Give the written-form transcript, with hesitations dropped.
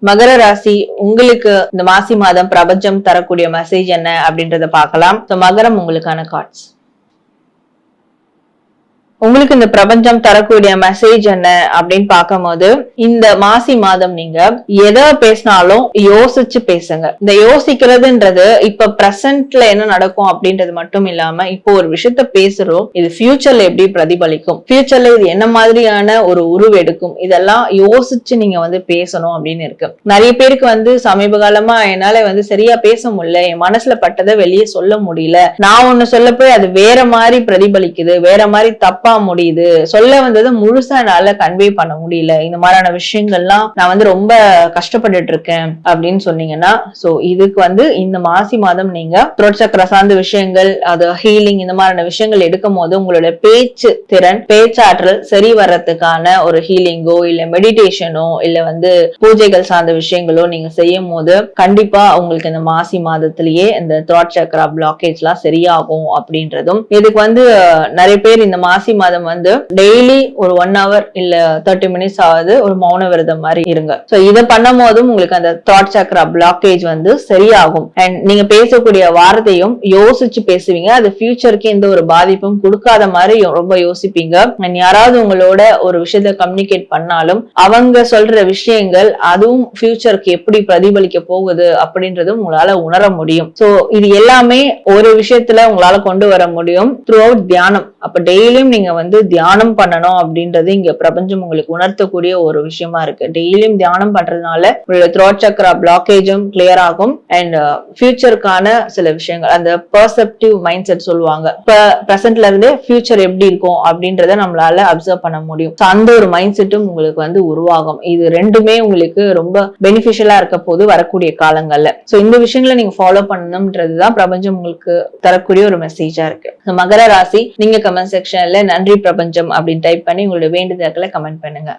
மகர ராசி உங்களுக்கு இந்த மாசி மாதம் பிரபஞ்சம் தரக்கூடிய மெசேஜ் என்ன அப்படின்றத பார்க்கலாம். மகரம் உங்களுக்கான கார்ட்ஸ். உங்களுக்கு இந்த பிரபஞ்சம் தரக்கூடிய மெசேஜ் என்ன அப்படின்னு பார்க்கும்போது, இந்த மாசி மாதம் நீங்க எதை பேசினாலும் யோசிச்சு பேசுங்க. இந்த யோசிக்கிறதுன்றது இப்ப பிரசன்ட்ல என்ன நடக்கும் அப்படின்றது மட்டும் இல்லாம, இப்போ ஒரு விஷயத்த பேசுறோம், இது ஃபியூச்சர்ல எப்படி பிரதிபலிக்கும், ஃபியூச்சர்ல இது என்ன மாதிரியான ஒரு உருவெடுக்கும், இதெல்லாம் யோசிச்சு நீங்க பேசணும் அப்படின்னு இருக்கு. நிறைய பேருக்கு சமீப காலமா என்னால சரியா பேச முடியல, என் மனசுல பட்டதை வெளியே சொல்ல முடியல, நான் ஒண்ணு சொல்ல போய் அது வேற மாதிரி பிரதிபலிக்குது, வேற மாதிரி தப்பா முடியுது, சொல்ல வந்தது முழுசா என்னால கன்வே பண்ண முடியல, இந்த மாதிரியான விஷயங்கள்லாம் நான் ரொம்ப கஷ்டப்பட்டுட்டு இருக்கேன் அப்படின்னு சொன்னீங்கன்னா, சோ இதுக்கு இந்த மாசி மாதம் நீங்க த்ரோட் சக்கர சார்ந்த விஷயங்கள், அது ஹீலிங், இந்த மாதிரியான விஷயங்கள் எடுக்கும் போது உங்களோட பேச்சு திறன், பேச்சாற்றல் சரி வர்றதுக்கான ஒரு ஹீலிங்கோ இல்ல மெடிடேஷனோ இல்ல பூஜைகள் சார்ந்த விஷயங்களோ நீங்க செய்யும் போது கண்டிப்பா உங்களுக்கு இந்த மாசி மாதத்திலேயே இந்த த்ரோட் சக்கரா பிளாக்கேஜ் எல்லாம் சரியாகும் அப்படின்றதும். இதுக்கு நிறைய பேர் இந்த மாசி மாதம் டெய்லி ஒரு 1 hour இல்ல 30 minutes ஆவது ஒரு மௌன விரதம் மாதிரி இருங்க. சோ இத பண்ணும் போதும் உங்களுக்கு அந்த த்ராட் சக்கரா பிளாக்கேஜ் சரியாகும். அண்ட் நீங்க பேசக்கூடிய வார்த்தையும் யோசிச்சு பேசுவீங்க, அது ஃபியூச்சருக்கு எந்த ஒரு பாதிப்பும் கொடுக்காத மாதிரி ரொம்ப யோசிப்பீங்க. அண்ட் யாராவது உங்களோட ஒரு விஷயத்த கம்யூனிகேட் பண்ணாலும் அவங்க சொல்ற விஷயங்கள் அதுவும் ஃபியூச்சருக்கு எப்படி பிரதிபலிக்க போகுது அப்படின்றதும் உங்களால உணர முடியும். சோ இது எல்லாமே ஒரு விஷயத்துல உங்களால கொண்டு வர முடியும் த்ரூ அவுட் தியானம். அப்ப டெய்லியும் நீங்க தியானம் பண்ணணும் அப்படின்றது இங்க பிரபஞ்சம் உங்களுக்கு உணர்த்தக்கூடிய ஒரு விஷயமா இருக்கு. டெய்லியும் தியானம் பண்றதுனால உங்களோட த்ரோட் சக்கரா பிளாக்கேஜும் கிளியர் ஆகும். அண்ட் ஃபியூச்சருக்கான சில விஷயங்கள், அந்த பெர்செப்டிவ் மைண்ட் செட் சொல்லுவாங்க, இப்ப பிரசன்ட்ல இருந்து ஃபியூச்சர் எப்படி இருக்கும் அப்படின்றத நம்மளால அப்சர்வ் பண்ண முடியும். அந்த ஒரு மைண்ட் செட்டும் உங்களுக்கு உருவாகும். இது ரெண்டுமே உங்களுக்கு ரொம்ப பெனிஃபிஷியலா இருக்க போது வரக்கூடிய காலங்கள்ல. சோ இந்த விஷயங்களை நீங்க ஃபாலோ பண்ணணும்ன்றதுதான் பிரபஞ்சம் உங்களுக்கு தரக்கூடிய ஒரு மெசேஜா இருக்கு. மகர ராசி, நீங்க கமெண்ட் செக்ஷன்ல நன்றி பிரபஞ்சம் அப்படின்னு டைப் பண்ணி உங்களுடைய வேண்டுதல்களை கமெண்ட் பண்ணுங்க.